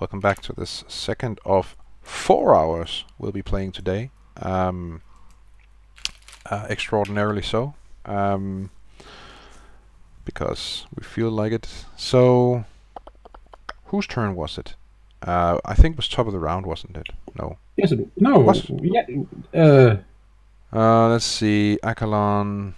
Welcome back to this second of 4 hours we'll be playing today. Extraordinarily so. Because we feel like it. So, whose turn was it? I think it was top of the round, wasn't it? No. Yes, no. Was it? Yeah. Let's see. Akalon.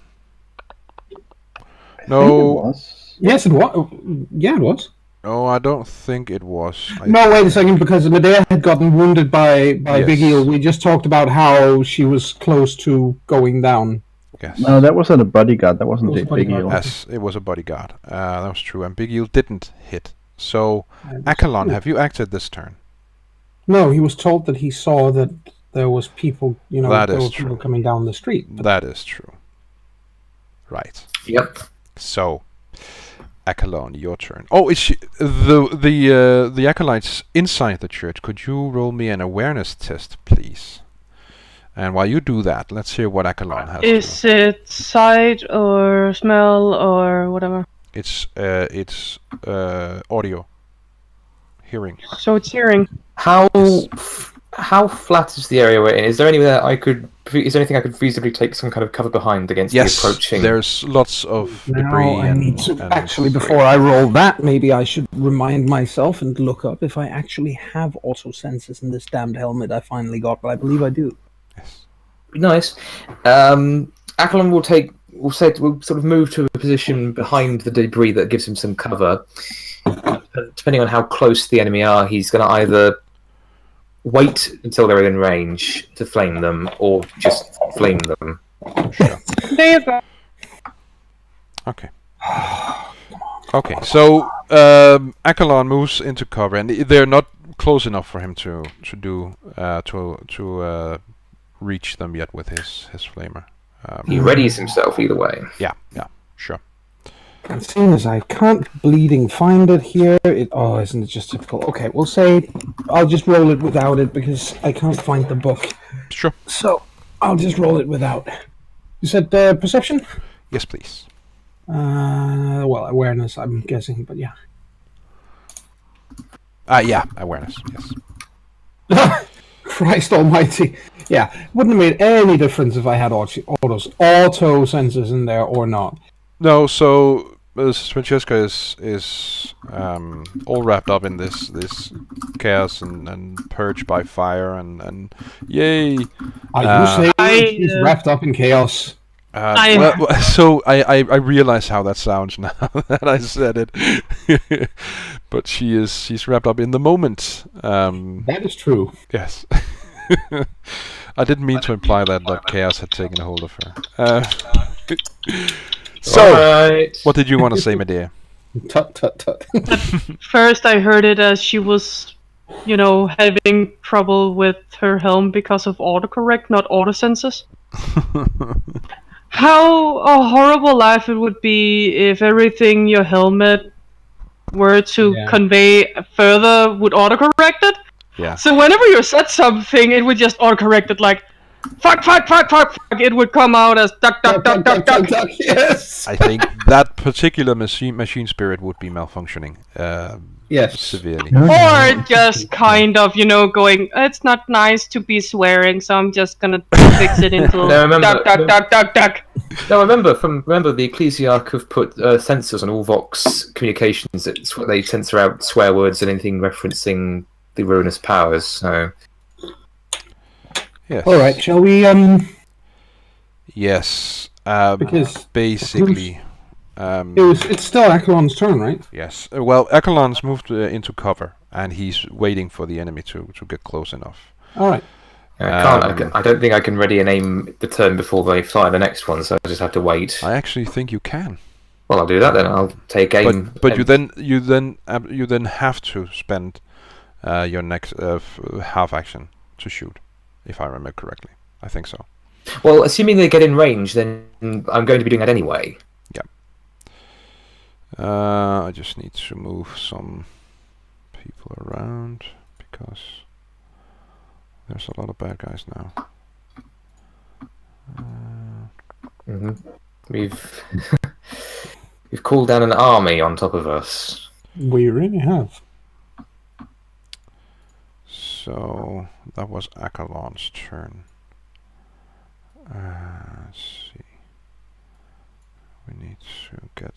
I think it No. was. Yes, it was. Yeah, it was. No, I don't think it was. No, wait a second, because Medea had gotten wounded by Yes. Big Eel. We just talked about how she was close to going down. Yes. No, that wasn't a bodyguard. That wasn't It was the a big bodyguard. eel. Yes, it was a bodyguard. That was true. And Big Eel didn't hit. So, Akalon, have you acted this turn? No, he was told that he saw that there was people, That there is were people true. coming down the street. But That is true. Right. Yep. So, Akalon, your turn. Oh, it's the acolytes inside the church. Could you roll me an awareness test, please? And while you do that, let's hear what Akalon has. Is it sight or smell or whatever? It's audio, hearing. So it's hearing. How flat is the area we're in? Is there anywhere is there anything I could feasibly take some kind of cover behind against the approaching? There's lots of now debris. I need to actually, before I roll that, maybe I should remind myself and look up if I actually have auto sensors in this damned helmet I finally got, but I believe I do. Yes. Nice. Akalon will sort of move to a position behind the debris that gives him some cover. Depending on how close the enemy are, he's going to either wait until they're within range to flame them, or just flame them. Sure. There you go. Okay. Okay. So Akalon moves into cover, and they're not close enough for him to reach them yet with his flamer. He readies himself either way. Yeah. Sure. And seeing as I can't bleeding find it here, isn't it just typical? Okay, we'll say I'll just roll it without it because I can't find the book. Sure. So I'll just roll it without. You said perception? Yes, please. Well, awareness, I'm guessing, but yeah. Yeah, awareness. Yes. Christ almighty. Yeah, wouldn't have made any difference if I had auto sensors in there or not. No, so Francesca is all wrapped up in this chaos and purged by fire and yay. Are you saying she's wrapped up in chaos? So I realize how that sounds now that I said it, but she's wrapped up in the moment. That is true. Yes. I didn't mean to imply that chaos had taken a hold of her. So, Right. what did you want to say, Medea? Tut tut tut. First I heard it as she was, having trouble with her helm because of autocorrect, not auto sensors. How a horrible life it would be if everything your helmet were to convey further would autocorrect it. Yeah. So whenever you said something, it would just autocorrect it like, fuck. It would come out as duck. Yes. I think that particular machine spirit would be malfunctioning. Yes. Severely. Or just kind of, going, it's not nice to be swearing, so I'm just gonna fix it into duck. No, remember the Ecclesiarch have put sensors on all Vox communications. It's what they censor out swear words and anything referencing the ruinous powers. So. Yes. All right. Shall we? Yes. Because basically. It's still Akalon's turn, right? Yes. Well, Akalon's moved into cover, and he's waiting for the enemy to get close enough. All right. I don't think I can ready and aim the turn before they fire the next one, so I just have to wait. I actually think you can. Well, I'll do that then. I'll take aim. But you then have to spend your next half action to shoot, if I remember correctly. I think so. Well, assuming they get in range, then I'm going to be doing that anyway. Yeah. I just need to move some people around because there's a lot of bad guys now. We've called down an army on top of us. We really have. So that was Akalon's turn. Let's see. We need to get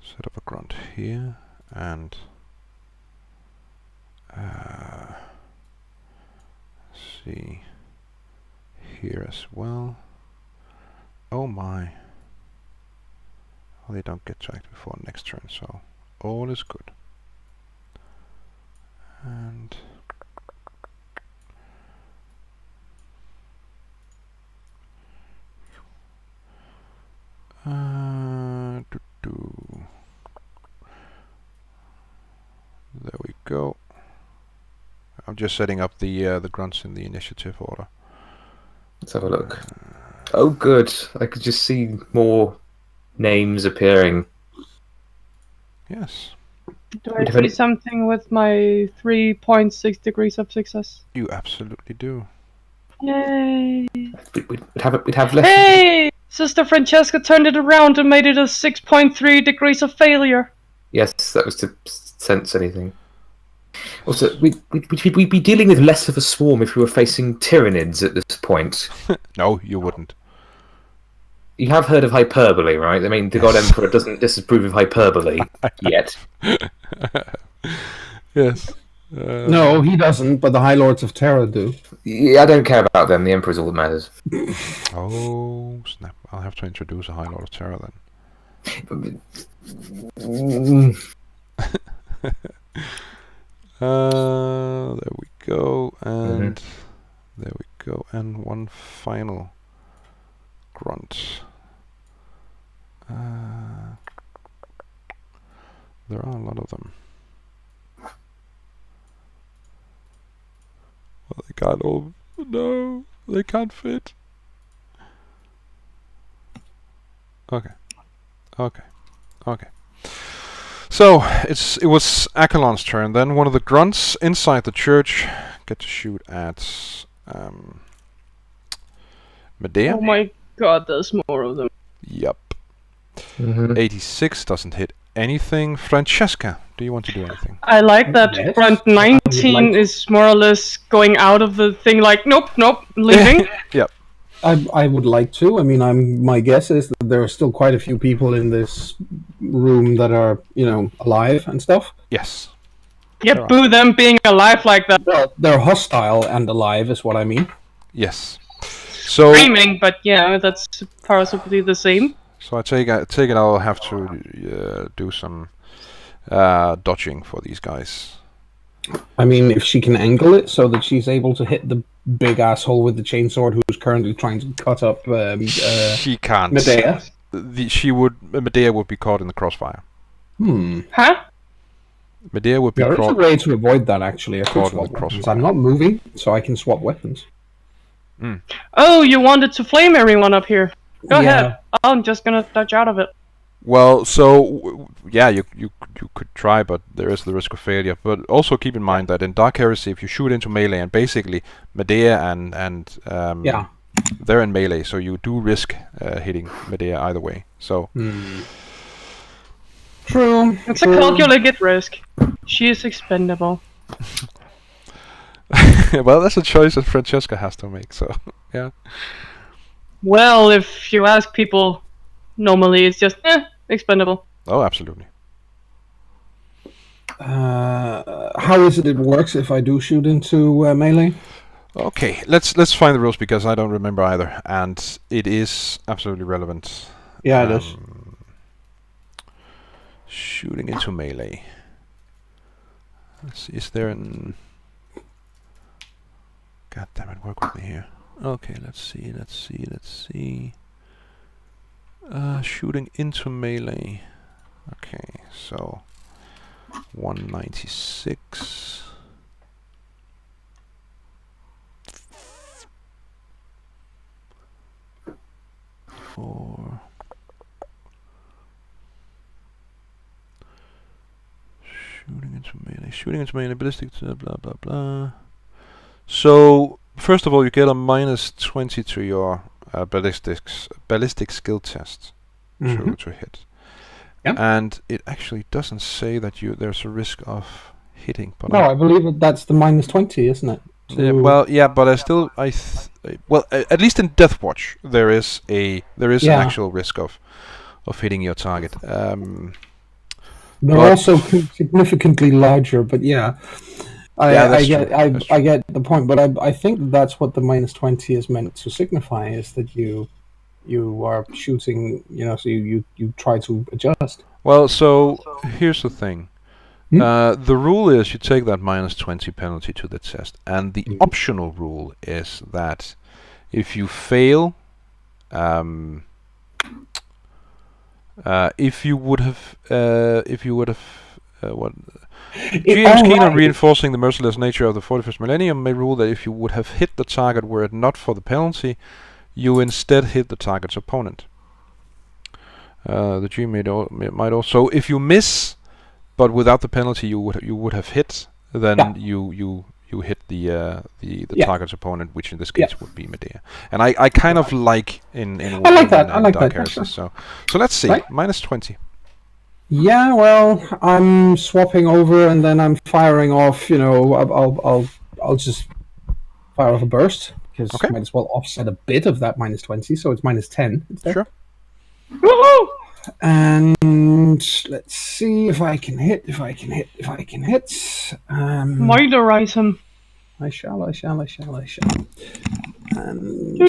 set up a grunt here and see here as well. Oh my. Well, they don't get to act before next turn, so all is good. And there we go. I'm just setting up the grunts in the initiative order. Let's have a look. Oh, good. I could just see more names appearing. Yes. Do I see something with my 3.6 degrees of success? You absolutely do. Yay! We'd have less. Hey! Sister Francesca turned it around and made it a 6.3 degrees of failure. Yes, that was to sense anything. Also, we'd be dealing with less of a swarm if we were facing Tyranids at this point. No, you wouldn't. You have heard of hyperbole, right? I mean, the God Emperor doesn't disapprove of hyperbole yet. Yes. No, he doesn't, but the High Lords of Terror do. Yeah, I don't care about them. The Emperor's all that matters. Oh, snap. I'll have to introduce a High Lord of Terror then. There we go, and there we go, and one final grunt. There are a lot of them. Well, they can't all. No, they can't fit. Okay. So it was Akalon's turn. Then one of the grunts inside the church get to shoot at Medea. Oh my god, there's more of them. Yep. 86 doesn't hit anything. Francesca, do you want to do anything? I like that Yes. front 19 is more or less going out of the thing like, nope, leaving. Yep. I would like to. I mean, my guess is that there are still quite a few people in this room that are, alive and stuff. Yes. Yep, boo them being alive like that. Well, they're hostile and alive, is what I mean. Yes. So Screaming, but yeah, that's possibly the same. So I take it I'll have to do some dodging for these guys. I mean, if she can angle it so that she's able to hit the big asshole with the chainsword who's currently trying to cut up She can't. Medea. Medea would be caught in the crossfire. Huh? Medea would be There is a caught. way to avoid that, actually. I could Caught in swap the weapons. crossfire. I'm not moving, so I can swap weapons. Oh, you wanted to flame everyone up here. Go Yeah. ahead. I'm just gonna dodge out of it. Well, so yeah, you could try, but there is the risk of failure. But also keep in mind that in Dark Heresy, if you shoot into melee, and basically Medea and they're in melee, so you do risk hitting Medea either way. So True. It's a calculated risk. She is expendable. well, that's a choice that Francesca has to make. So yeah. Well, if you ask people, normally it's just, expendable. Oh, absolutely. How is it works if I do shoot into melee? Okay, let's find the rules because I don't remember either, and it is absolutely relevant. Yeah, it is. Shooting into melee. Let's see, is there an... God damn it, work with me here. Okay, let's see. Shooting into melee. Okay, so 196. For shooting into melee, ballistic, blah blah blah. So first of all, you get a -20 to your ballistic skill test to hit. Yep. And it actually doesn't say that there's a risk of hitting. But No, I believe that's the -20, isn't it? yeah, well, yeah, but at least in Deathwatch there is an actual risk of hitting your target. They're also significantly larger, but yeah. I get the point, but I think that's what the -20 is meant to signify, is that you are shooting, so you try to adjust. Well, so here's the thing. The rule is you take that -20 penalty to the test, and the optional rule is that if you fail, if you would have GM's keen on reinforcing the merciless nature of the 41st Millennium may rule that if you would have hit the target were it not for the penalty, you instead hit the target's opponent. The GM might also, if you miss, but without the penalty you would have hit, then you hit the target's opponent, which in this case would be Medea. And I kind of like in I like that. I like that. Heretic, so let's see. Right. -20. Yeah, well, I'm swapping over and then I'm firing off. I'll just fire off a burst because I might as well offset a bit of that -20, so it's -10. Sure. Woohoo! And let's see if I can hit. Moiderize him. I shall. And You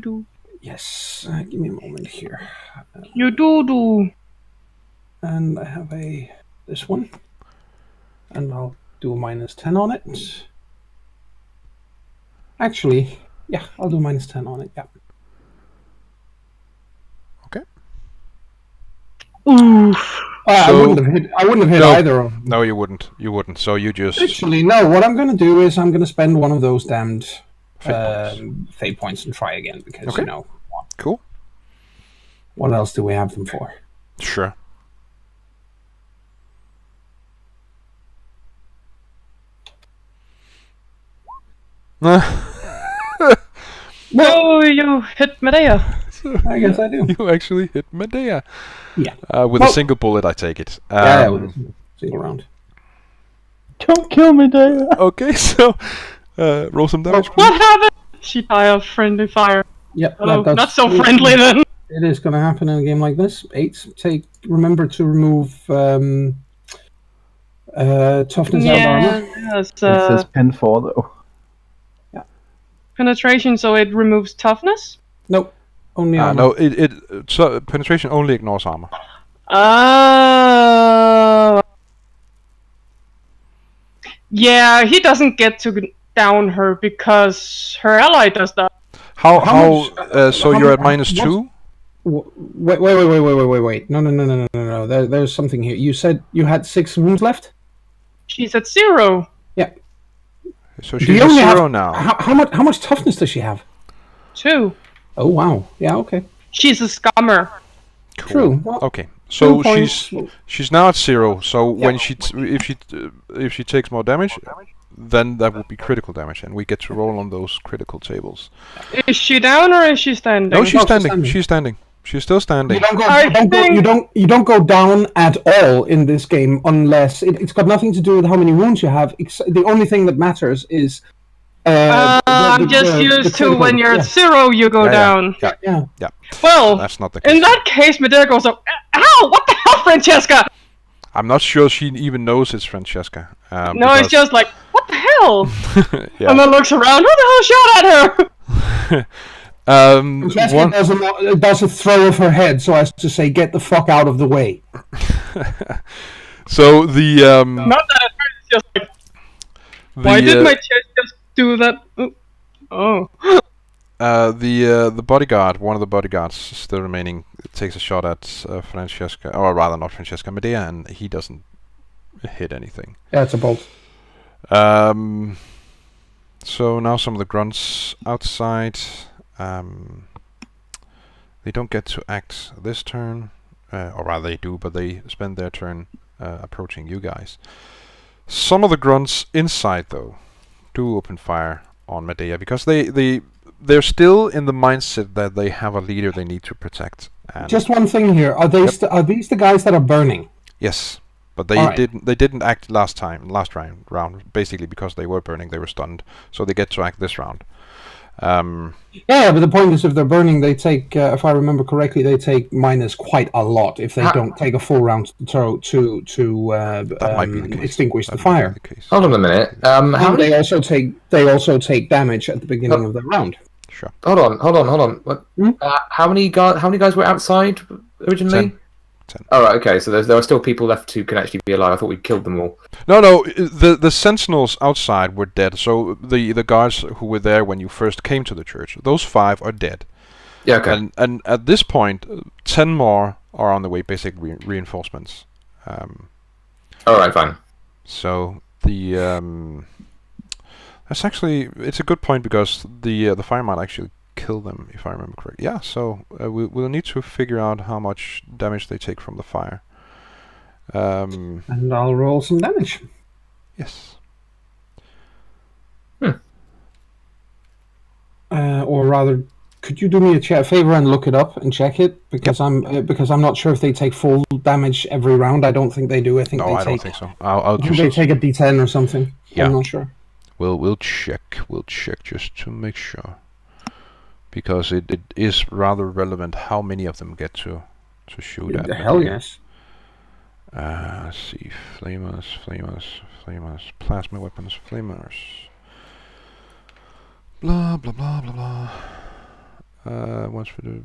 do. yes, give me a moment here. You do. And I have this one, and I'll do a -10 on it. Actually, yeah, I'll do -10 on it. Yeah. Okay. Oof. I wouldn't have hit either of them. No, you wouldn't. So you just Actually, no. What I'm going to do is I'm going to spend one of those damned fate points and try again because Cool. What else do we have them for? Sure. No, you hit Medea. I guess I do. You actually hit Medea. Yeah. With a single bullet, I take it. With a single round. Don't kill me, Dave. Okay, so roll some damage. What happened? She died of friendly fire. Yep. Oh, not so friendly then. It is going to happen in a game like this. 8. Remember to remove toughness out of armor. Yes, It says pen 4 though. penetration, so it removes toughness? Nope. Only armor. No, so penetration only ignores armor. Yeah, he doesn't get to down her because her ally does that. So you're at -2? Wait. No. There's something here. You said you had 6 wounds left? She's at 0. Yeah. So she's at 0 now. How much toughness does she have? 2. Oh wow. Yeah. Okay. She's a scummer. Cool. True. Well, Okay. So 2 points. she's now at 0. So when if she takes more damage, then that would be critical damage, and we get to roll on those critical tables. Is she down or is she standing? No, she's standing. She's standing. She's still standing. You don't go down at all in this game unless it's got nothing to do with how many wounds you have. The only thing that matters is. I'm just used to when you're at 0, you go down. Yeah. Well, that's not the case. In that case, Medea goes up. Ow! What the hell, Francesca? I'm not sure she even knows it's Francesca. No, it's just like, what the hell? Yeah. And then looks around. Who the hell shot at her? Francesca does a throw of her head so as to say, "Get the fuck out of the way." So the not that at first, it's just like, why did my chest just do that? Oh. The bodyguard, one of the bodyguards still remaining, takes a shot at Francesca, or rather not Francesca, Medea, and he doesn't hit anything. Yeah, it's a bolt. So now some of the grunts outside, they don't get to act this turn, or rather they do, but they spend their turn approaching you guys. Some of the grunts inside, though, do open fire on Medea, because they're still in the mindset that they have a leader they need to protect. And just one thing here: are these the guys that are burning? Yes. But they didn't act last round, basically because they were burning, they were stunned, so they get to act this round. Yeah, but the point is, if they're burning, they take, if I remember correctly, they take minus quite a lot if they don't take a full round to that might be the case. Extinguish the fire. Hold on a minute. They also take damage at the beginning of the round. Sure. Hold on. What? How many guys were outside originally? 10. Oh, right, okay. So there are still people left who can actually be alive. I thought we killed them all. No. The sentinels outside were dead. So the guards who were there when you first came to the church, those 5 are dead. Yeah. Okay. And at this point, 10 more are on the way. Basic reinforcements. All right. Fine. So the that's actually, it's a good point because the fire might actually kill them, if I remember correctly. Yeah, so we'll need to figure out how much damage they take from the fire. And I'll roll some damage. Yes. Or rather, could you do me a favor and look it up and check it? Because I'm not sure if they take full damage every round. I don't think they do. I think I don't think so. I'll just they take a D10 or something. Yeah. I'm not sure. We'll check. We'll check just to make sure. Because it is rather relevant how many of them get to shoot at. Hell yes. Let's see. Flamers. Plasma weapons, flamers. Blah, blah, blah, blah, blah. What's for the...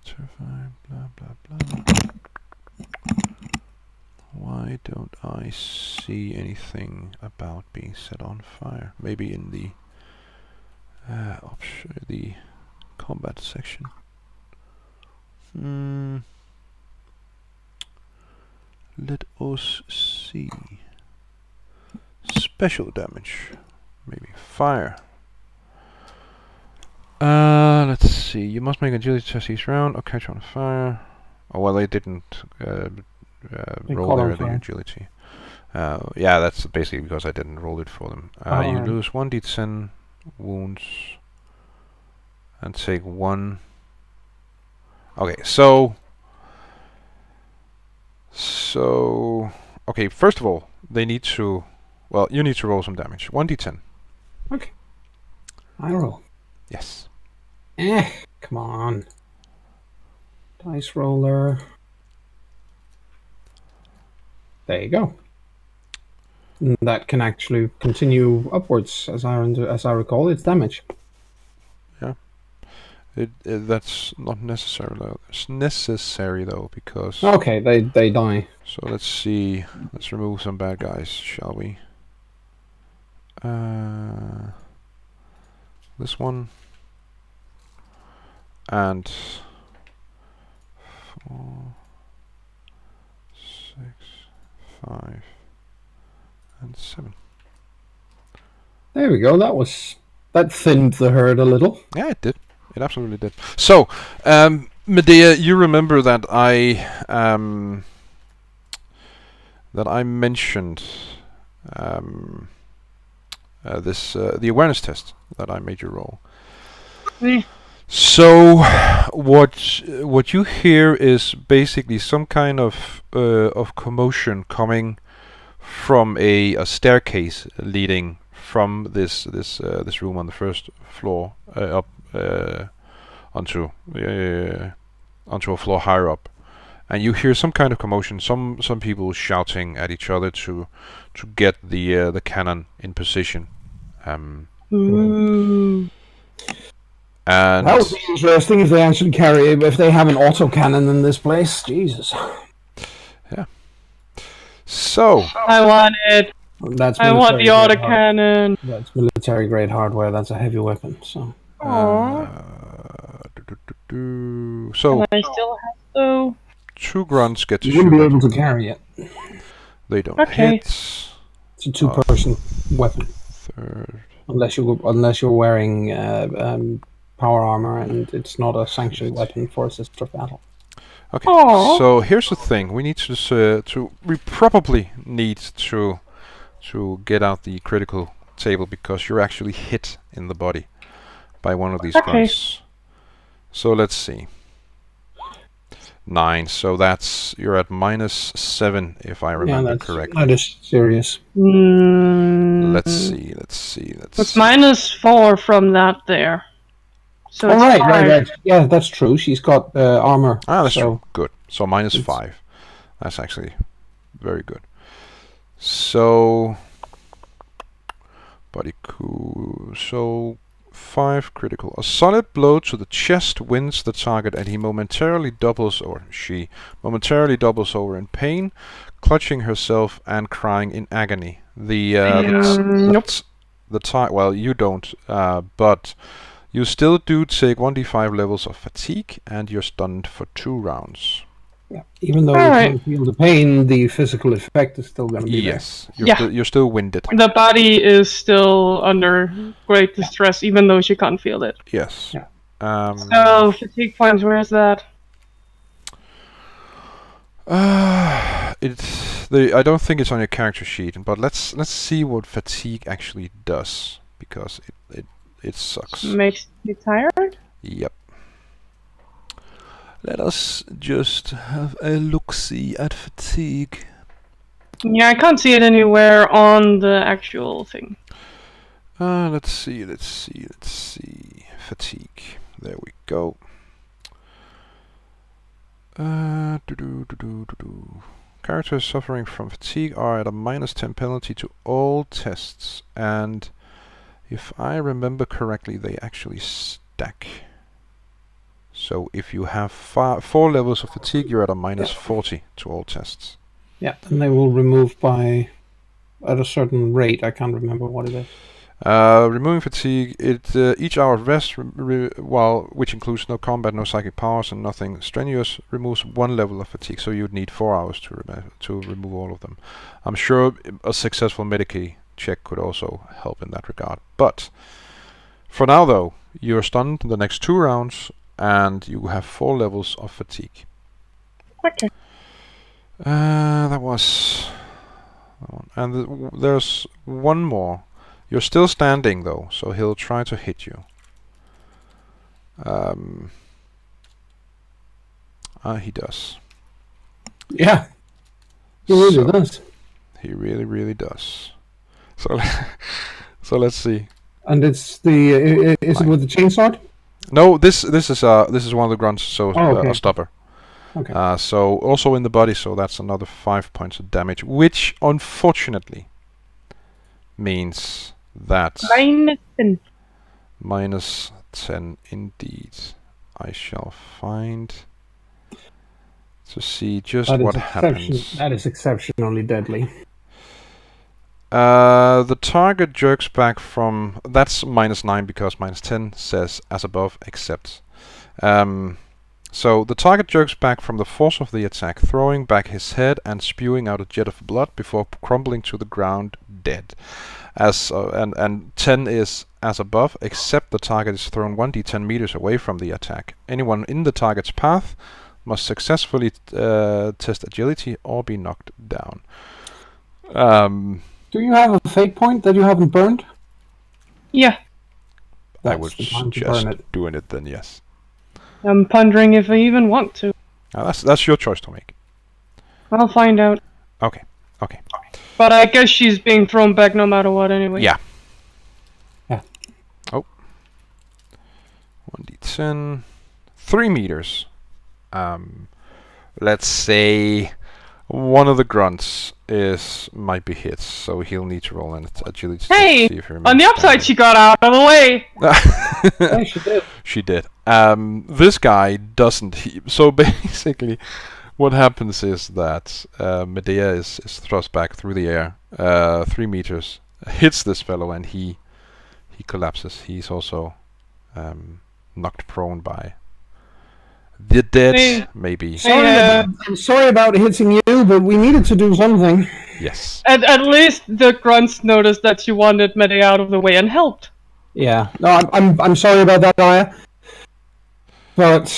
Terrifying, blah, blah, blah. Why don't I see anything about being set on fire? Maybe in the the combat section. Let us see. Special damage. Maybe fire. Let's see. You must make agility test each round. Okay, catch on fire. Oh well, they didn't roll their agility. Yeah, that's basically because I didn't roll it for them. You lose 1d10 wounds and take 1. Okay, so okay. First of all, they need to. Well, you need to roll some damage. 1d10. Okay. I roll. Yes. Come on. Dice roller. There you go. And that can actually continue upwards, as I recall. It's damage. Yeah. That's not necessary though, because. Okay, they die. So let's see. Let's remove some bad guys, shall we? This one. And 4, 6, 5, and 7. There we go. That thinned the herd a little. Yeah, it did. It absolutely did. So, Medea, you remember that I mentioned the awareness test that I made you roll. So, what you hear is basically some kind of commotion coming from a staircase leading from this room on the first floor up onto a floor higher up, and you hear some kind of commotion. Some people shouting at each other to get the cannon in position. And that would be interesting if they actually if they have an autocannon in this place. Jesus. Yeah. So I want it. I want the autocannon. That's military grade hardware. That's a heavy weapon. So. So. And I still have to. 2 grunts get to shoot. You wouldn't be able to carry it. They don't hit. It's a 2-person weapon. Third. Unless you're wearing power armor, and it's not a sanctioned weapon for assisted battle. Okay. Aww. So here's the thing: we need we probably need to get out the critical table because you're actually hit in the body by one of these grunts. So let's see. 9. So that's you're at -7 if I remember correctly. That is serious. Let's see. It's -4 from that there. So it's right. Yeah, that's true. She's got armor. That's true. Good. So -5. That's actually very good. So body coup. So 5 critical. A solid blow to the chest wins the target, and he momentarily doubles, or she momentarily doubles over in pain, clutching herself and crying in agony. Well, you don't, but you still do take 1d5 levels of fatigue, and you're stunned for 2 rounds. Yeah. Even though you can't feel the pain, the physical effect is still going to be there. Yes, you're still winded. The body is still under great distress, even though she can't feel it. Yes. Yeah. So fatigue points. Where is that? I don't think it's on your character sheet, but let's see what fatigue actually does, because it sucks. Makes you tired? Yep. Let us just have a look-see at fatigue. Yeah, I can't see it anywhere on the actual thing. Let's see. Fatigue. There we go. Characters suffering from fatigue are at a -10 penalty to all tests, and if I remember correctly, they actually stack. So if you have 4 levels of fatigue, you're at a -40 to all tests. Yeah, and they will remove at a certain rate. I can't remember what it is. Removing fatigue, each hour of rest, which includes no combat, no psychic powers, and nothing strenuous, removes 1 level of fatigue. So you'd need 4 hours to remove all of them. I'm sure a successful Medicae check could also help in that regard. But for now, though, you're stunned the next 2 rounds, and you have 4 levels of fatigue. Okay. That was that one. And there's one more. You're still standing though, so he'll try to hit you. He does. Yeah. He really does. He really does. So let's see. And it's is it with the chainsword? No, this is one of the grunts, so okay. A stopper. Okay. So also in the body, so that's another 5 points of damage, which unfortunately means that -10. -10 indeed. I shall find to see just what happens. That is exceptionally deadly. The target jerks back from... That's -9 because -10 says as above, except. So the target jerks back from the force of the attack, throwing back his head and spewing out a jet of blood before crumbling to the ground dead. And 10 is as above, except the target is thrown 1d10 meters away from the attack. Anyone in the target's path must successfully test agility or be knocked down. Do you have a fate point that you haven't burned? Yeah. I would suggest doing it then, yes. I'm pondering if I even want to. That's your choice to make. I'll find out. Okay. But I guess she's being thrown back no matter what anyway. Yeah. Yeah. Oh. 1d10. 3 meters. Let's say one of the grunts might be hit, so he'll need to roll an agility. Hey! To see if he On the upside, she got out of the way! Yeah, she did. She did. This guy doesn't. So basically, what happens is that Medea is thrust back through the air, 3 meters, hits this fellow, and he collapses. He's also knocked prone by the dead, maybe. I'm sorry about hitting you, but we needed to do something. Yes. At least the grunts noticed that she wanted Medea out of the way and helped. Yeah. No, I'm sorry about that, Aya. But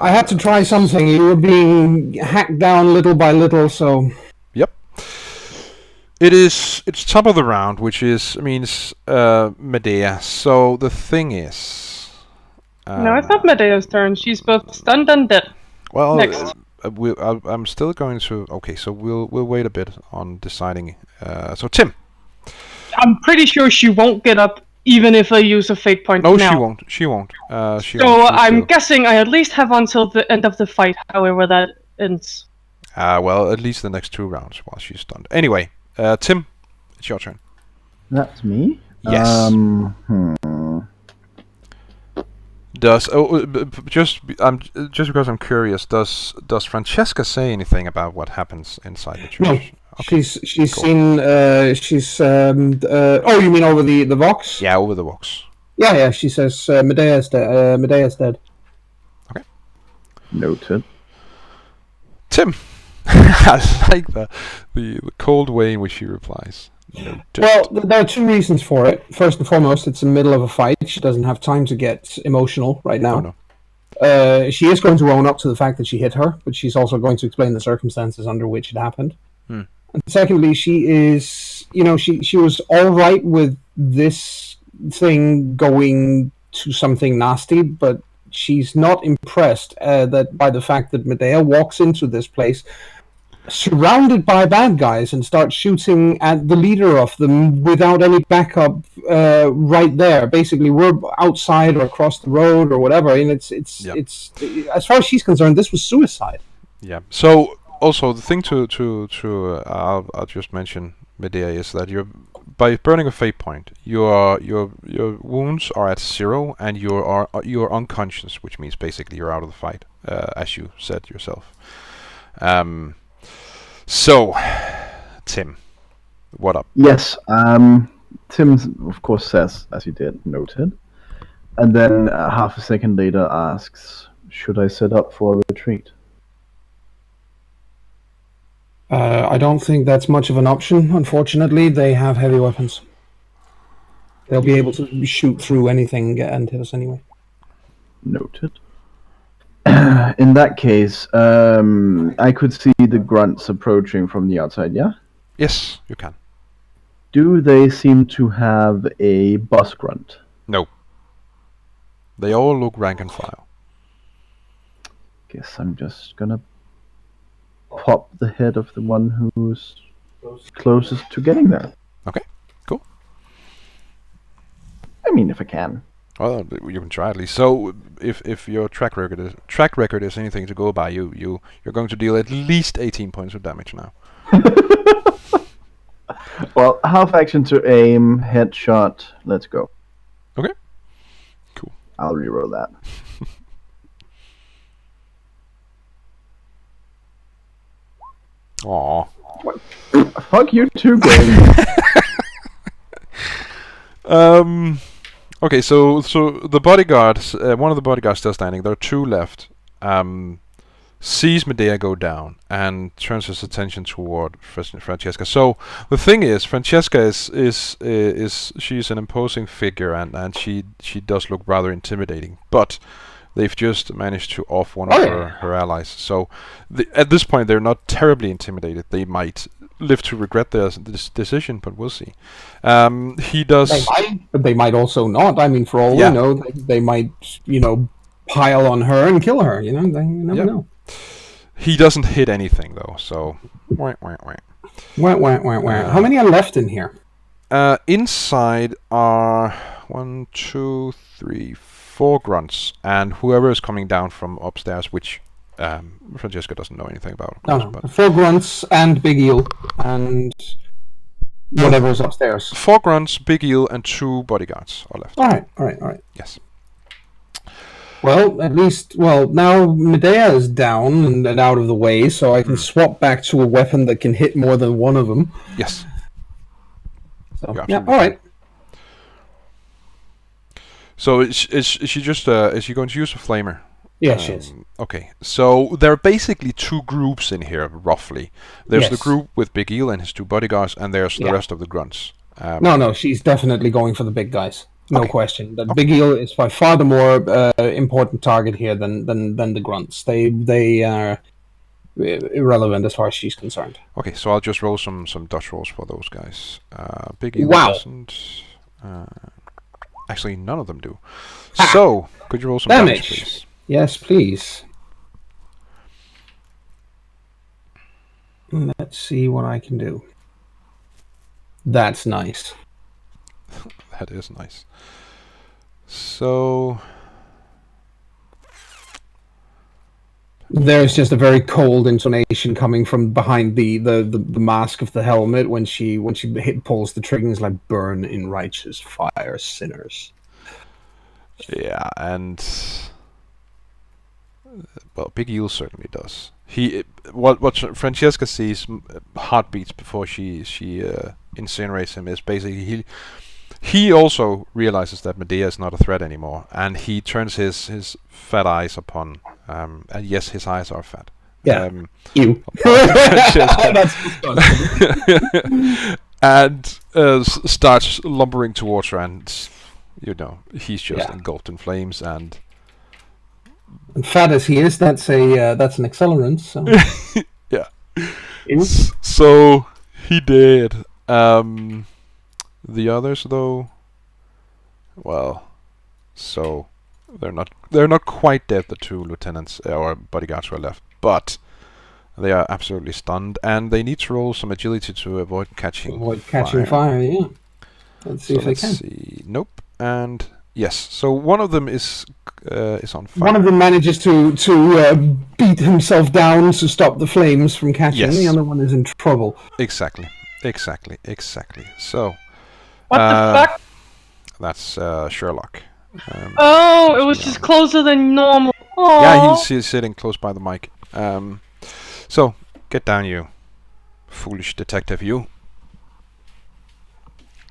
I had to try something. You were being hacked down little by little, so... Yep. It's top of the round, which means Medea. So the thing is, No, it's not Medea's turn. She's both stunned and dead. Well, Next. I'm still going to. Okay, so we'll wait a bit on deciding. So Tim. I'm pretty sure she won't get up even if I use a fate point No, now. she won't. She won't. So I'm guessing I at least have until the end of the fight, however that ends. Well, at least the next 2 rounds while she's stunned. Anyway, Tim, it's your turn. That's me? Yes. Just because I'm curious, does Francesca say anything about what happens inside the church? No. Okay. She's cool. Seen oh, you mean over the Vox? Yeah, over the Vox. Yeah, she says Medea's dead. Medea's dead. Okay. Noted. Tim. I like the cold way in which she replies. Noted. Well, there are 2 reasons for it. First and foremost, it's in the middle of a fight. She doesn't have time to get emotional right now. Oh, no. She is going to own up to the fact that she hit her, but she's also going to explain the circumstances under which it happened. And secondly, she is, she was all right with this thing going to something nasty, but she's not impressed that by the fact that Medea walks into this place surrounded by bad guys and starts shooting at the leader of them without any backup right there. Basically, we're outside or across the road or whatever, and it's as far as she's concerned, this was suicide. Yeah. So also the thing I'll just mention Medea is that by burning a fate point, your wounds are at 0 and you're unconscious, which means basically you're out of the fight, as you said yourself. So, Tim, what up? Yes, Tim, of course, says, as he did, noted. And then half a second later asks, should I set up for a retreat? I don't think that's much of an option. Unfortunately, they have heavy weapons. They'll be able to shoot through anything and hit us anyway. Noted. In that case, I could see the grunts approaching from the outside, yeah? Yes, you can. Do they seem to have a boss grunt? No. They all look rank and file. Guess I'm just gonna pop the head of the one who's closest to getting there. Okay, cool. I mean, if I can. Well, you can try at least. So, if your track record is anything to go by, you're going to deal at least 18 points of damage now. Well, half action to aim, headshot. Let's go. Okay. Cool. I'll reroll that. Aww. Fuck you too, game. Okay, so the bodyguards, one of the bodyguards still standing. There are 2 left. Sees Medea go down and turns his attention toward Francesca. So the thing is, Francesca is she's an imposing figure and she does look rather intimidating. But they've just managed to off one of her allies. So at this point, they're not terribly intimidated. They might live to regret this decision, but we'll see. He does. They might also not. I mean, for all we know, they might, pile on her and kill her. They never know. He doesn't hit anything though. So. How many are left in here? Inside are 1, 2, 3, 4 grunts, and whoever is coming down from upstairs, which Francesca doesn't know anything about, of course. But 4 grunts and Big Eel and whatever is upstairs. 4 grunts, Big Eel, and 2 bodyguards are left. All right. Yes. Well, at least, now Medea is down and out of the way, so I can swap back to a weapon that can hit more than one of them. Yes. So, all right. So is she just is she going to use a flamer? Yeah, she is. Okay, so there are basically 2 groups in here, roughly. There's the group with Big Eel and his 2 bodyguards, and there's the rest of the grunts. No, she's definitely going for the big guys. No question. The Big Eel is by far the more important target here than the grunts. They are irrelevant as far as she's concerned. Okay, so I'll just roll some dodge rolls for those guys. Big Eel wow. doesn't. Actually, none of them do. So, could you roll some damage, please? Yes, please. Let's see what I can do. That's nice. That is nice. So... There's just a very cold intonation coming from behind the mask of the helmet when she pulls the trigger. It's like, burn in righteous fire, sinners. Yeah, and well, Big Eel certainly does. What Francesca sees heartbeats before she incinerates him is basically he also realizes that Medea is not a threat anymore, and he turns his fat eyes upon. And yes, his eyes are fat. Yeah. You. That's disgusting. And starts lumbering towards her, and he's just engulfed in flames. And fat as he is, that's an accelerant. So. Yeah. So he did. The others, though, well, so they're not quite dead. The two lieutenants or bodyguards who are left, but they are absolutely stunned, and they need to roll some agility to avoid catching fire. Yeah. Let's see if they can. Nope. And yes. So one of them is on fire. One of them manages to beat himself down to stop the flames from catching. Yes. The other one is in trouble. Exactly. So. What the fuck? That's Sherlock. It was just closer than normal. Aww. Yeah, he's sitting close by the mic. So, get down, you foolish detective, you.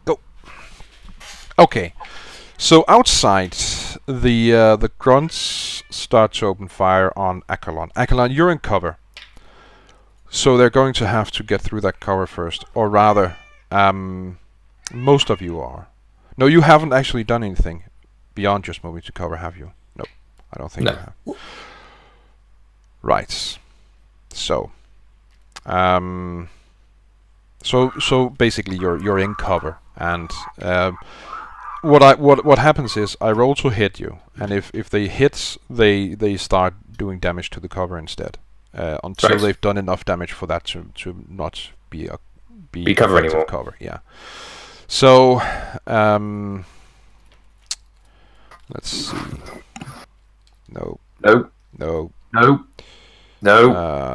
Go. Okay. So outside, the grunts start to open fire on Accolon. Accolon, you're in cover. So they're going to have to get through that cover first, or rather, most of you are. No, you haven't actually done anything beyond just moving to cover, have you? No, I don't think you have. Right. So, so basically, you're in cover, and what happens is I roll to hit you, and if they hit, they start doing damage to the cover instead, until they've done enough damage for that to not be cover anymore. Cover, yeah. So, let's see. No.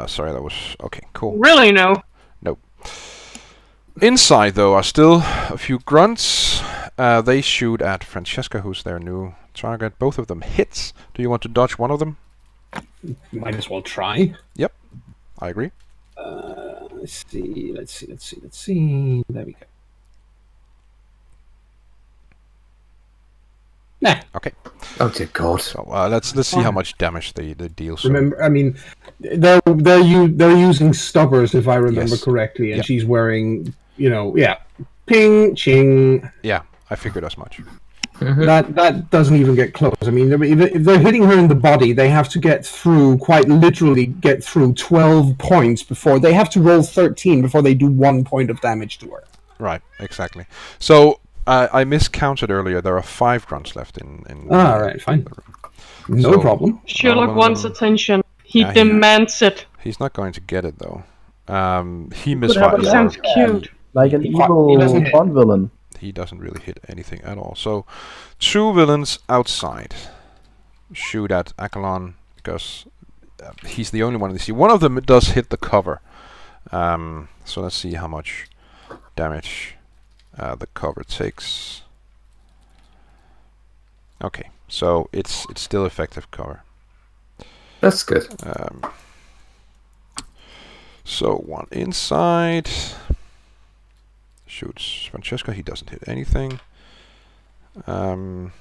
Sorry, that was... Okay, cool. Really, no? Nope. Inside, though, are still a few grunts. They shoot at Francesca, who's their new target. Both of them hits. Do you want to dodge one of them? Might as well try. Yep, I agree. Let's see. There we go. Nah. Okay. Oh dear God. So let's see how much damage they deal. So. Remember, I mean, they're using stubbers, if I remember correctly, and she's wearing, ping ching. Yeah, I figured as much. That doesn't even get close. I mean, if they're hitting her in the body, they have to quite literally get through 12 points before they have to roll 13 before they do 1 point of damage to her. Right, exactly. So. I miscounted earlier. There are 5 grunts left in right, fine. No problem. Sherlock wants attention. He demands it. He's not going to get it, though. He misfires. Sounds cute. Like an evil Bond villain. He doesn't really hit anything at all. So, 2 villains outside shoot at Accolon because he's the only one they see. One of them does hit the cover. So let's see how much damage the cover takes. Okay, so it's still effective cover. That's good. So 1 inside shoots Francesca. He doesn't hit anything. God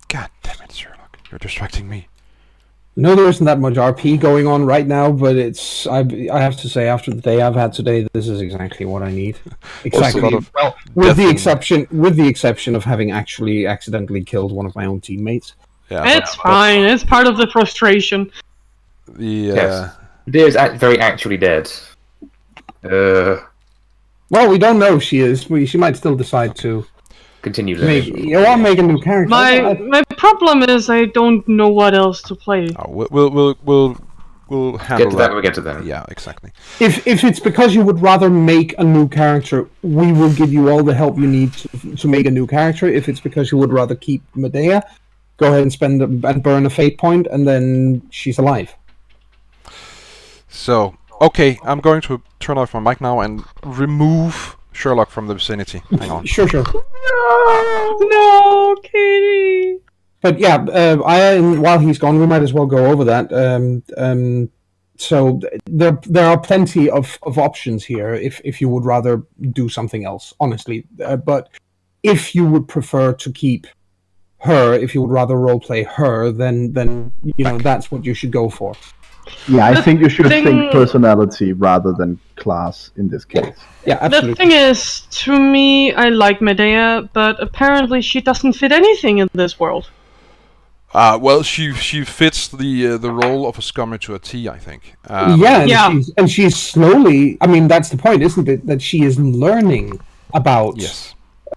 damn it, Sherlock! You're distracting me. No, there isn't that much RP going on right now, but I have to say, after the day I've had today, this is exactly what I need. Exactly. Well, with the exception of having actually accidentally killed one of my own teammates. Yeah, it's fine. It's part of the frustration. Yes. Medea's very actually dead. Well, we don't know if she is. She might still decide to. continue living. You want to make a new character? My problem is I don't know what else to play. Oh, we'll handle Get to that when we get to that. Yeah, exactly. If it's because you would rather make a new character, we will give you all the help you need to make a new character. If it's because you would rather keep Medea, go ahead and burn a fate point, and then she's alive. So, okay, I'm going to turn off my mic now and remove Sherlock from the vicinity. Hang on. Sure. No, Katie. But yeah, while he's gone, we might as well go over that. So there are plenty of options here if you would rather do something else, honestly. But if you would prefer to keep her, if you would rather roleplay her, then that's what you should go for. Yeah, I think you should think personality rather than class in this case. Yeah, absolutely. The thing is, to me, I like Medea, but apparently she doesn't fit anything in this world. Well, she fits the role of a scummer to a T, I think. And she's slowly. I mean, that's the point, isn't it? That she is learning about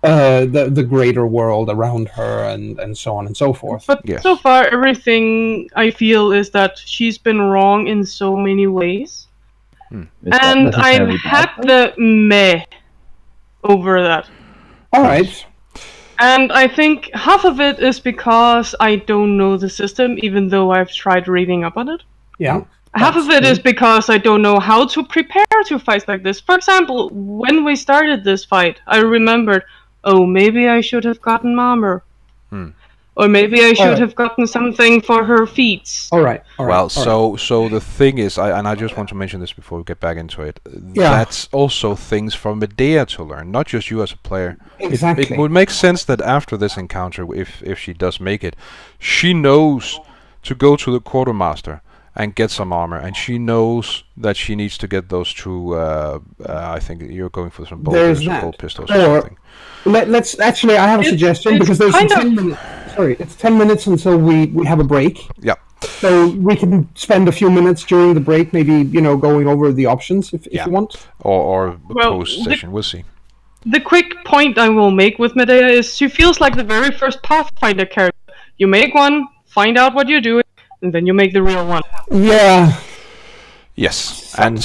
the greater world around her, and so on and so forth. But so far, everything I feel is that she's been wrong in so many ways, and I've had the meh over that. All right. And I think half of it is because I don't know the system, even though I've tried reading up on it. Yeah. Half of it is because I don't know how to prepare to fights like this. For example, when we started this fight, I remembered, maybe I should have gotten armor. Or maybe I should have gotten something for her feet. All right. Well, so the thing is, I just want to mention this before we get back into it. That's also things for Medea to learn, not just you as a player. Exactly. It would make sense that after this encounter, if she does make it, she knows to go to the quartermaster and get some armor, and she knows that she needs to get those two. I think you're going for some bolters or bolt pistols or something. Let's actually. I have a suggestion because there's 10 minutes. Sorry, it's 10 minutes until we have a break. Yeah. So we can spend a few minutes during the break, maybe going over the options if you want. Or post session. We'll see. The quick point I will make with Medea is she feels like the very first Pathfinder character. You make one, find out what you're doing, and then you make the real one. Yeah. Yes, and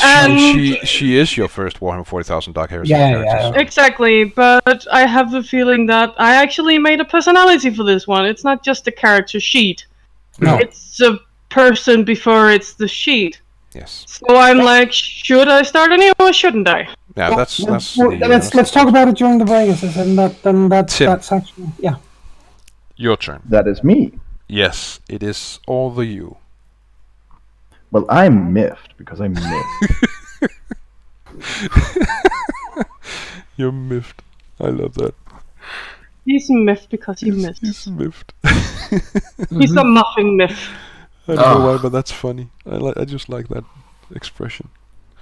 she is your first Warhammer 40,000 Dark Heresy character. Yeah. Exactly, but I have the feeling that I actually made a personality for this one. It's not just a character sheet. No. It's a person before it's the sheet. Yes. So I'm like, should I start anew or shouldn't I? Yeah, let's talk about it during the break. That's actually your turn. That is me. Yes, it is all the you. Well, I'm miffed because I'm miffed. You're miffed. I love that. He's miffed because he missed. He's miffed. He's a muffin miff. I don't know why, but that's funny. I just like that expression.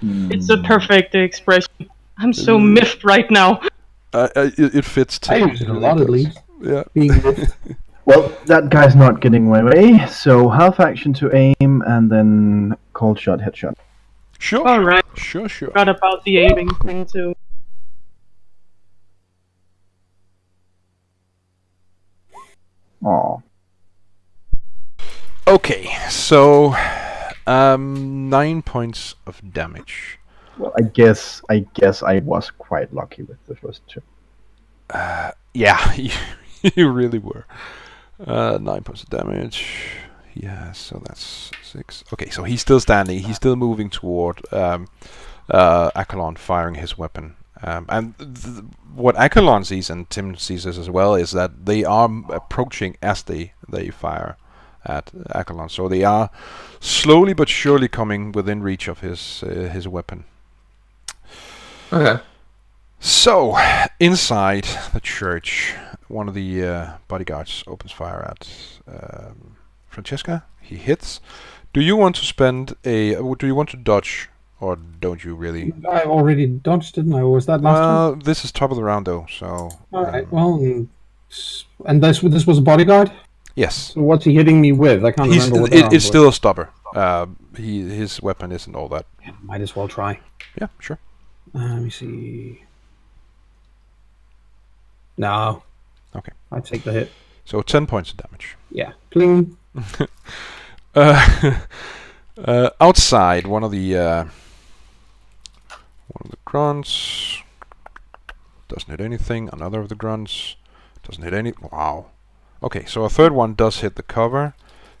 It's a perfect expression. I'm so miffed right now. It fits too. I use it a lot, at least. Yeah. Being miffed. Well, that guy's not getting my way, so half action to aim, and then cold shot, headshot. Sure. All right. Sure. Forgot about the aiming thing too. Aw. Okay, so 9 points of damage. Well, I guess I was quite lucky with the first two. Yeah, you really were. 9 points of damage. Yeah, so that's 6. Okay, so he's still standing. He's still moving toward Accolon, firing his weapon. And what Accolon sees, and Tim sees this as well, is that they are approaching as they fire at Accolon. So they are slowly but surely coming within reach of his weapon. Okay. So, inside the church, one of the bodyguards opens fire at Francesca. He hits. Do you want to spend do you want to dodge, or don't you really? I already dodged, didn't I? Or was that last time? This is top of the round, though, so... Alright, well... And this was a bodyguard? Yes. So what's he hitting me with? I can't remember what it's still a stopper. His weapon isn't all that. Yeah, might as well try. Yeah, sure. Let me see... No. Okay. I take the hit. So 10 points of damage. Yeah. Pling. Outside, one of the grunts doesn't hit anything. Another of the grunts doesn't hit any. Wow. Okay, so a third one does hit the cover.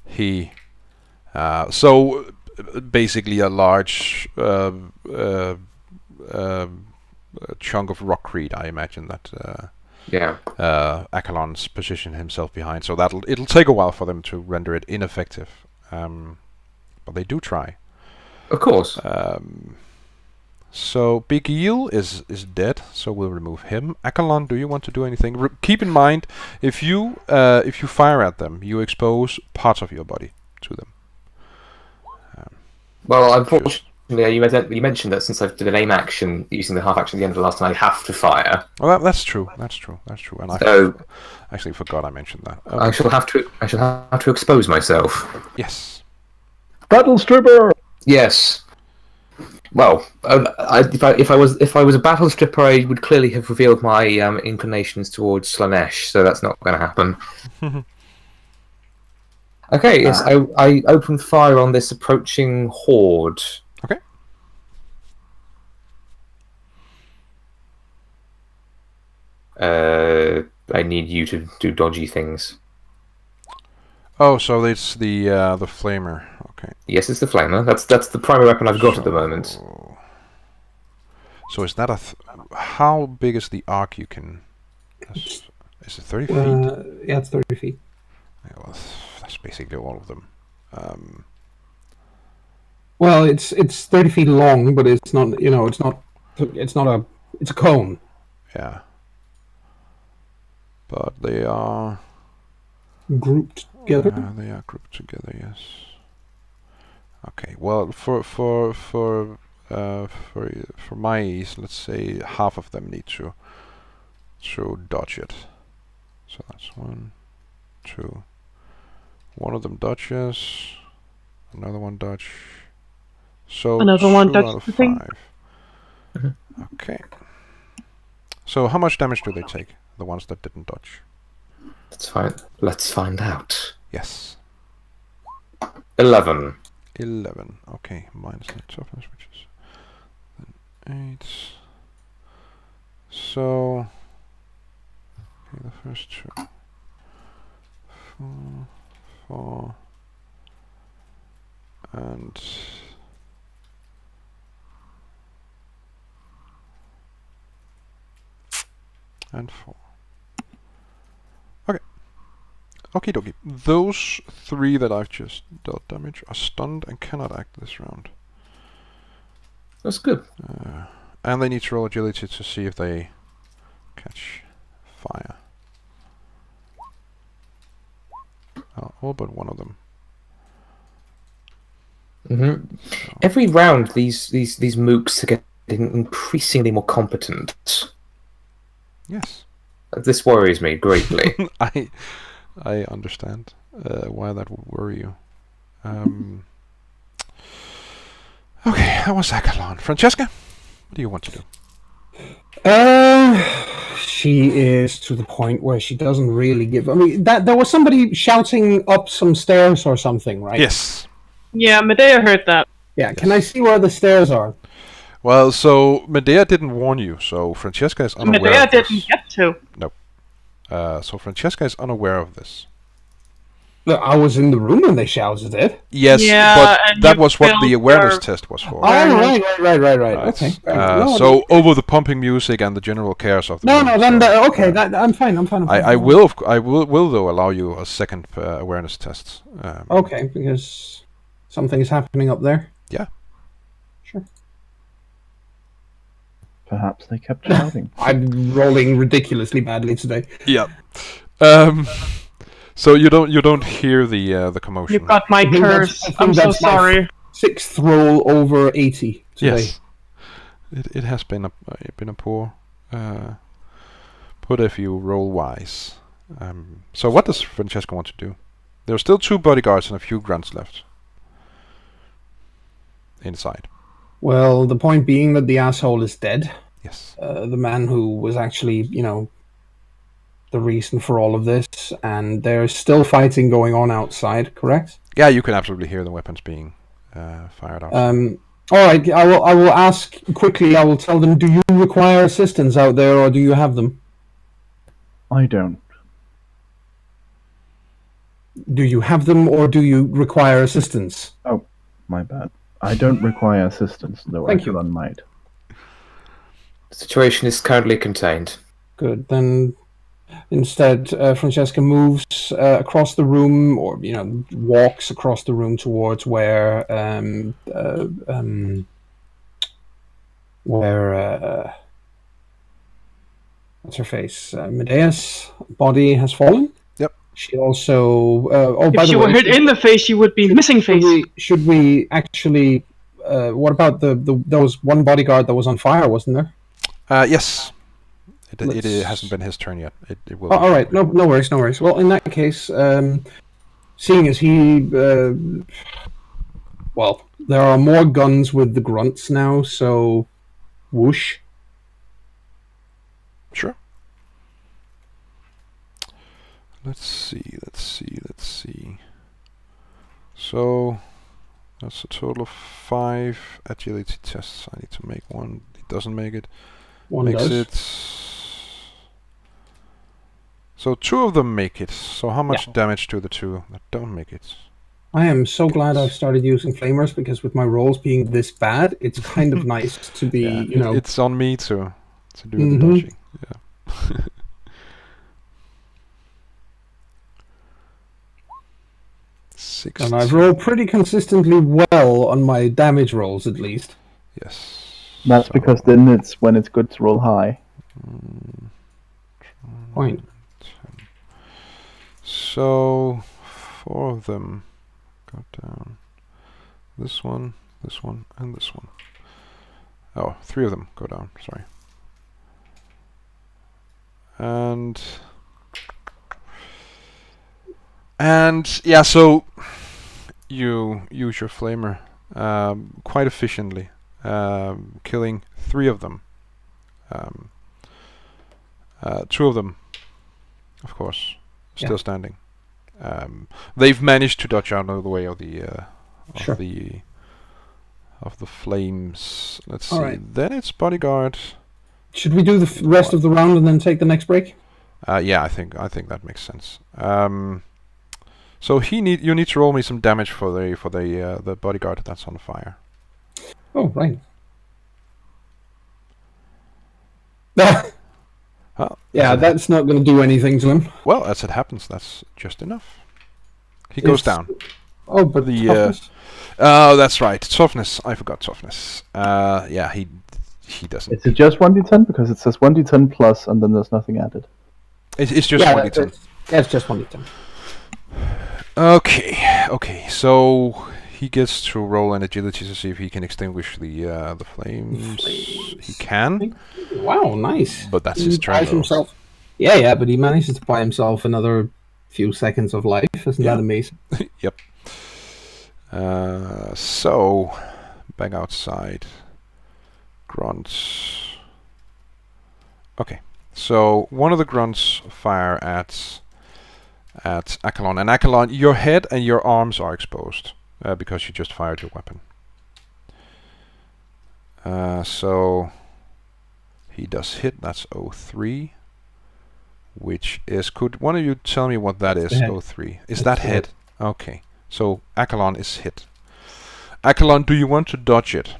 He so basically a large chunk of rockcrete, I imagine that. Achelon's positioned himself behind, so it'll take a while for them to render it ineffective. But they do try. Of course. So Big Eel is dead, so we'll remove him. Achelon, do you want to do anything? Keep in mind, if you fire at them, you expose parts of your body to them. Well, unfortunately, you mentioned that since I did an aim action using the half action at the end of the last time, I have to fire. Well, that's true. That's true. And I actually forgot I mentioned that. I shall have to expose myself. Yes. Battle stripper. Yes. Well, if I was a battle stripper, I would clearly have revealed my inclinations towards Slanesh, so that's not going to happen. Okay, yes, I open fire on this approaching horde. Okay. I need you to do dodgy things. Oh, so it's the flamer. Okay. Yes, it's the flamer. That's the primary weapon I've got at the moment. So is that how big is the arc you can? Is it 30 feet? Yeah, it's 30 feet. Yeah, well, that's basically all of them. Well, it's 30 feet long, but it's not. It's a cone. Yeah. But they are grouped together. They are grouped together. Yes. Okay. Well, for my ease, let's say half of them need to dodge it. So that's 1, 2. One of them dodges. Another one dodge. So another one 2 dodge out of the thing. 5. Okay. So how much damage do they take? The ones that didn't dodge. Let's find out. Yes. 11. 11. Okay. Minus the toughness, which is then 8. So okay, the first 2. 4. And and 4. Okay. Okie dokie. Those 3 that I've just dealt damage are stunned and cannot act this round. That's good. And they need to roll agility to see if they catch fire. All but one of them. Mm-hmm. So. Every round, these mooks are getting increasingly more competent. Yes. This worries me greatly. I understand why that would worry you. Okay, that was Achelon. Francesca, what do you want to do? She is to the point where she doesn't really give. I mean, there was somebody shouting up some stairs or something, right? Yes. Yeah, Medea heard that. Yeah, yes. Can I see where the stairs are? Well, so Medea didn't warn you, so Francesca is unaware Medea of this. didn't get to. Nope. So Francesca is unaware of this. Look, I was in the room when they shouted it. Yes, yeah, but that was what the awareness test was for. Oh, right. Okay. So over the pumping music and the general chaos of the room, then okay, I'm fine. I will though allow you a second awareness test. Okay, because something is happening up there. Yeah. Sure. Perhaps they kept shouting. I'm rolling ridiculously badly today. Yeah. So you don't hear the commotion. You got my curse. I'm so sorry. 6th roll over 80 today. Yes. It has been a poor put if you roll wise. So what does Francesca want to do? There are still 2 bodyguards and a few grunts left inside. Well, the point being that the asshole is dead. Yes. The man who was actually, the reason for all of this, and there's still fighting going on outside, correct? Yeah, you can absolutely hear the weapons being fired off. All right, I will ask quickly. I will tell them, do you require assistance out there, or do you have them? I don't. Do you have them, or do you require assistance? Oh, my bad. I don't require assistance, though Thank you. Akelon might. The situation is currently contained. Good. Then instead, Francesca moves across the room, or walks across the room towards where what's her face? Medea's body has fallen. Yep. She also. If she were hit in the face, she would be missing face. Should we actually? What about there was one bodyguard that was on fire, wasn't there? Yes. It hasn't been his turn yet. It will. All right. No worries. No worries. Well, in that case, seeing as he, well, there are more guns with the grunts now, so whoosh. Sure. Let's see. So that's a total of 5 agility tests. I need to make one. It doesn't make it. One Makes does. it. So 2 of them make it. So how much damage to the 2 that don't make it? I am so glad I've started using flamers, because with my rolls being this bad, it's kind of nice to be, It's on me to do the dodging. Yeah. And I've rolled pretty consistently well on my damage rolls, at least. Yes. That's because then it's when it's good to roll high. Point. So 4 of them go down. This one, and this one. Oh, 3 of them go down. Sorry. And yeah, so you use your flamer quite efficiently, killing 3 of them. 2 of them, of course, still standing. They've managed to dodge out of the way of the of the flames. Let's see. Right. Then it's bodyguard. Should we do the rest of the round and then take the next break? Yeah, I think that makes sense. So you need to roll me some damage for the bodyguard that's on fire. Oh, right. Yeah, that's not going to do anything to him. Well, as it happens, that's just enough. He goes down. Oh, but the toughness? Oh, that's right. Toughness. I forgot toughness. Yeah, he doesn't. Is it just 1d10? Because it says 1d10 plus, and then there's nothing added. It's just 1d10. Yeah, it's just 1d10. Okay. So he gets to roll an agility to see if he can extinguish the flames. He can. Wow, nice. But that's his turn. Himself. Yeah, but he manages to buy himself another few seconds of life. Isn't that amazing? Yep. So back outside. Grunts. Okay. So one of the grunts fire at Akelon. And Akelon, your head and your arms are exposed because you just fired your weapon. So he does hit. That's 03. Which is... Could one of you tell me what that is? 03. Is that head? Okay. So Akelon is hit. Akelon, do you want to dodge it?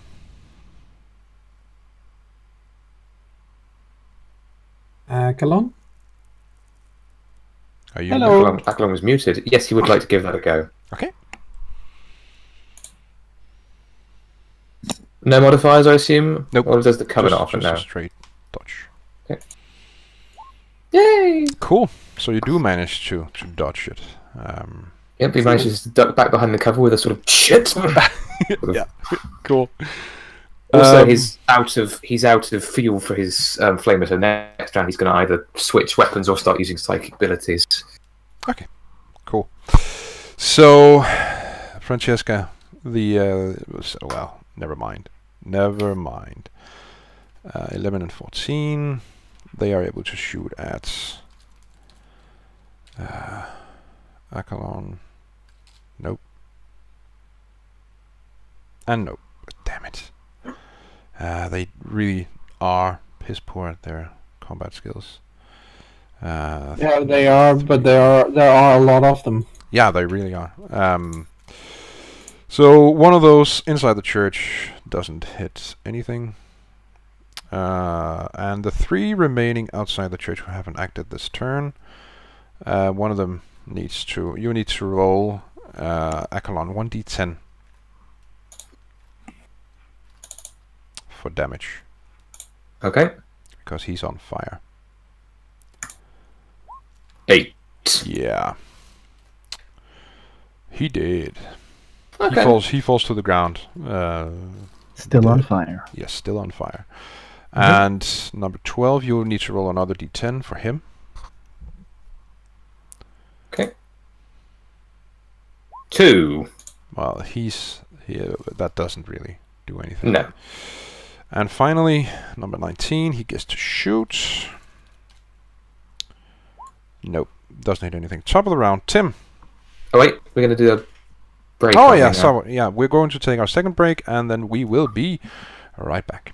Akelon? Are you... Hello. Akelon was muted. Yes, he would like to give that a go. Okay. No modifiers, I assume? Nope. Or does the cover not offer now? Just a straight dodge. Okay. Yay! Cool. So you do manage to dodge it. Yep, he manages to duck back behind the cover with a sort of shit. Yeah. Cool. Also, he's out of fuel for his flamer, so next round he's going to either switch weapons or start using psychic abilities. Okay, cool. So, Francesca, well, never mind. 11 and 14, they are able to shoot at Accolon. Nope. And nope. Damn it. They really are piss poor at their combat skills. Yeah, they are, but there are a lot of them. Yeah, they really are. So one of those inside the church doesn't hit anything. And the 3 remaining outside the church who haven't acted this turn, one of them needs to... You need to roll Accolon 1d10 for damage. Okay. Because he's on fire. 8. Yeah. He did. Okay. He falls to the ground. Still on fire. Yes, still on fire. And number 12, you will need to roll another d10 for him. Okay. 2. Well, that doesn't really do anything. No. And finally, number 19, he gets to shoot. Nope, doesn't hit anything. Top of the round, Tim. Oh wait, we're going to do a break. Oh yeah, so we're going to take our second break, and then we will be right back.